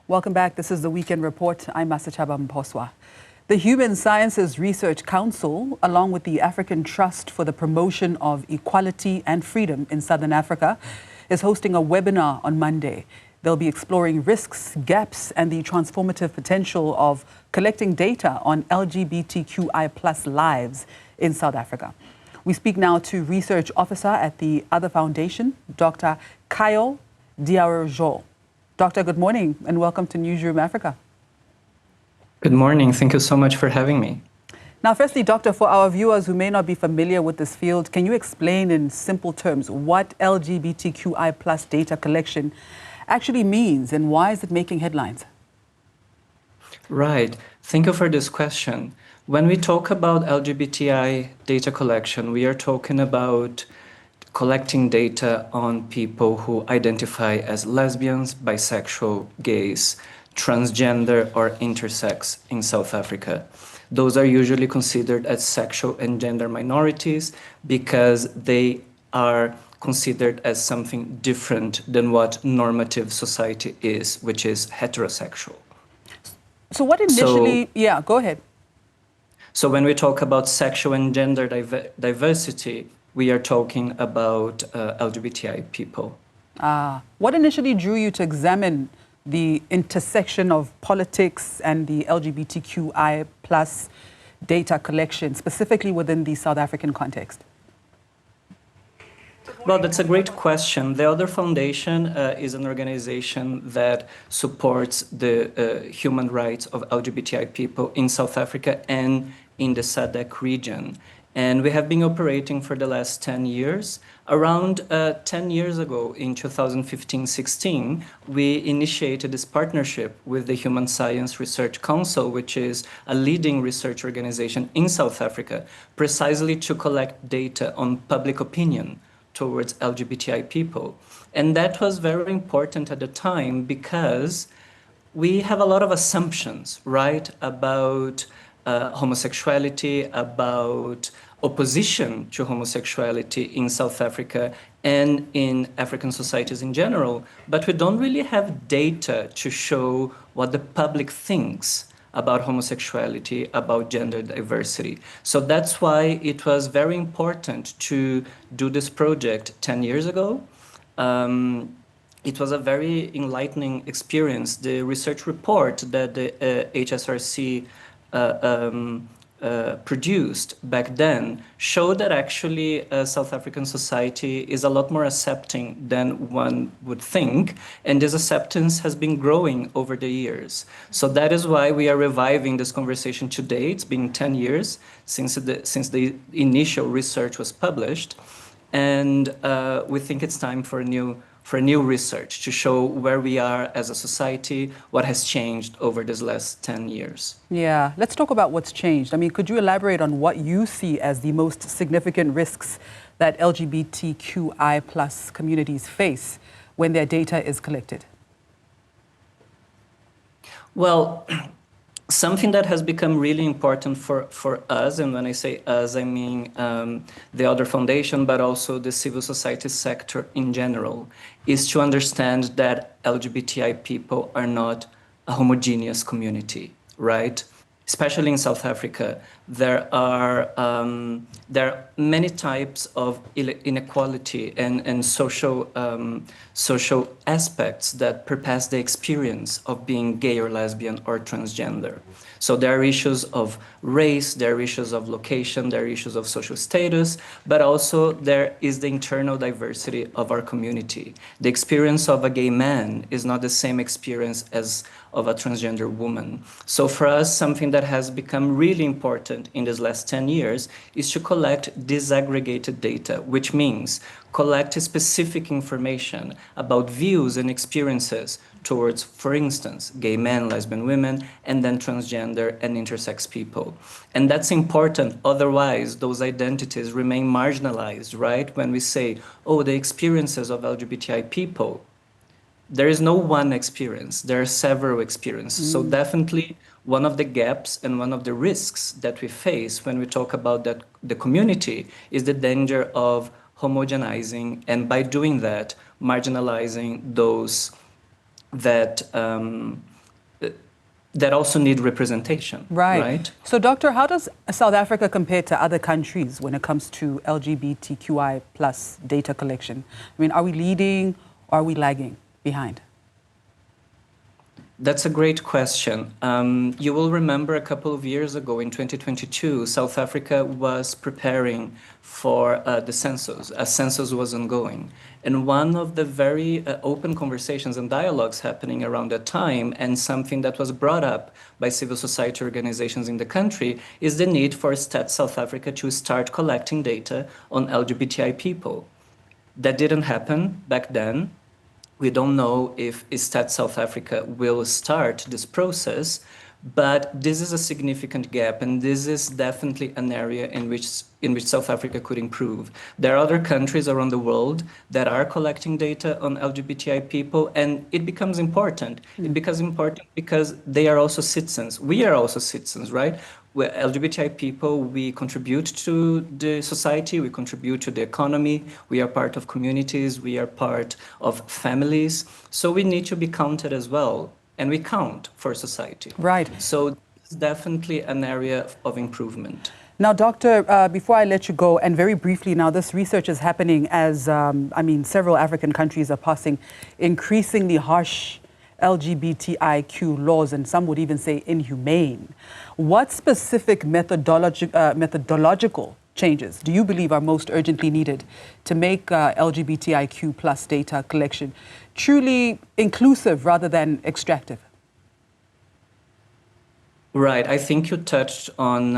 Welcome back. This is the Weekend Report. I'm Masachaba Mposwa. The Human Sciences Research Council, along with the African Trust for the Promotion of Equality and Freedom in Southern Africa, is hosting a webinar on Monday. They'll be exploring risks, gaps, and the transformative potential of collecting data on LGBTQI+ lives in South Africa. We speak now to Research Officer at the Other Foundation, Dr. Caio de Araujo. Doctor, good morning and welcome to Newzroom Afrika. Good morning. Thank you so much for having me. Now, firstly, Doctor, for our viewers who may not be familiar with this field, can you explain in simple terms what LGBTQI+ data collection actually means and why is it making headlines? Right. Thank you for this question. When we talk about LGBTI data collection, we are talking about collecting data on people who identify as lesbians, bisexual, gays, transgender, or intersex in South Africa. Those are usually considered as sexual and gender minorities because they are considered as something different than what normative society is, which is heterosexual. So what initially, yeah, go ahead. So when we talk about sexual and gender diversity, we are talking about LGBTI people. What initially drew you to examine the intersection of politics and the LGBTQI+ data collection, specifically within the South African context? Well, that's a great question. The Other Foundation is an organization that supports the human rights of LGBTI people in South Africa and in the SADC region. And we have been operating for the last 10 years. Around 10 years ago, in 2015-16, we initiated this partnership with the Human Science Research Council, which is a leading research organization in South Africa, precisely to collect data on public opinion towards LGBTI people. And that was very important at the time because we have a lot of assumptions, right, about homosexuality, about opposition to homosexuality in South Africa and in African societies in general, but we don't really have data to show what the public thinks about homosexuality, about gender diversity. So that's why it was very important to do this project 10 years ago. It was a very enlightening experience. The research report that the HSRC produced back then showed that actually South African society is a lot more accepting than one would think, and this acceptance has been growing over the years. So that is why we are reviving this conversation today. It's been 10 years since the initial research was published, and we think it's time for a new research to show where we are as a society, what has changed over these last 10 years. Yeah, let's talk about what's changed. I mean, could you elaborate on what you see as the most significant risks that LGBTQI+ communities face when their data is collected? Well, something that has become really important for us, and when I say us, I mean the Other Foundation, but also the civil society sector in general, is to understand that LGBTI people are not a homogeneous community, right? Especially in South Africa, there are many types of inequality and social aspects that surpass the experience of being gay or lesbian or transgender. So there are issues of race, there are issues of location, there are issues of social status, but also there is the internal diversity of our community. The experience of a gay man is not the same experience as of a transgender woman. So for us, something that has become really important in these last 10 years is to collect disaggregated data, which means collect specific information about views and experiences towards, for instance, gay men, lesbian women, and then transgender and intersex people. And that's important, otherwise those identities remain marginalized, right? When we say, oh, the experiences of LGBTI people, there is no one experience, there are several experiences. So definitely one of the gaps and one of the risks that we face when we talk about the community is the danger of homogenizing, and by doing that, marginalizing those that that also need representation, right? So, Doctor, how does South Africa compare to other countries when it comes to LGBTQI plus data collection? I mean, are we leading or are we lagging behind? That's a great question. You will remember a couple of years ago in 2022, South Africa was preparing for the census. A census was ongoing. And one of the very open conversations and dialogues happening around that time, and something that was brought up by civil society organizations in the country, is the need for Stats South Africa to start collecting data on LGBTI people. That didn't happen back then. We don't know if Stats South Africa will start this process, but this is a significant gap, and this is definitely an area in which South Africa could improve. There are other countries around the world that are collecting data on LGBTI people, and it becomes important. It becomes important because they are also citizens. We are also citizens, right? We're LGBTI people, we contribute to the society, we contribute to the economy, we are part of communities, we are part of families. So we need to be counted as well, and we count for society. Right. So it's definitely an area of improvement. Now, Doctor, before I let you go, and very briefly now, this research is happening as, several African countries are passing increasingly harsh LGBTIQ laws, and some would even say inhumane. What specific methodological changes do you believe are most urgently needed to make LGBTIQ plus data collection truly inclusive rather than extractive? Right. I think you touched on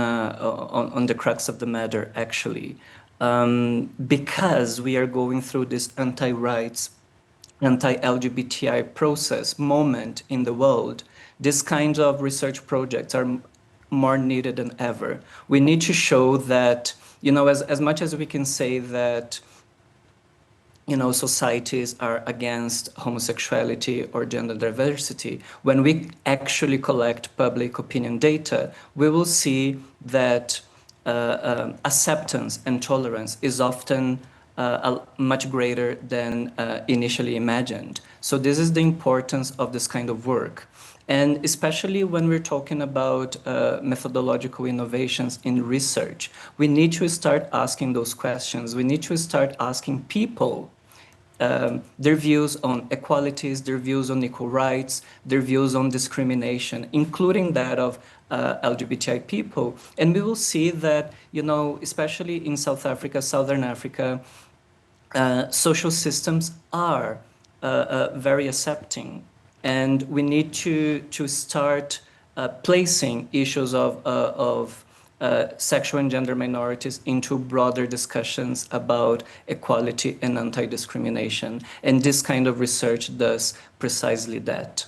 the crux of the matter, actually. Because we are going through this anti-rights, anti-LGBTI process moment in the world, these kinds of research projects are more needed than ever. We need to show that, as much as we can say that, societies are against homosexuality or gender diversity, when we actually collect public opinion data, we will see that acceptance and tolerance is often much greater than initially imagined. So this is the importance of this kind of work. And especially when we're talking about methodological innovations in research, we need to start asking those questions. We need to start asking people their views on equalities, their views on equal rights, their views on discrimination, including that of LGBTI people. And we will see that, especially in South Africa, Southern Africa, social systems are very accepting. And we need to start placing issues of sexual and gender minorities into broader discussions about equality and anti-discrimination. And this kind of research does precisely that.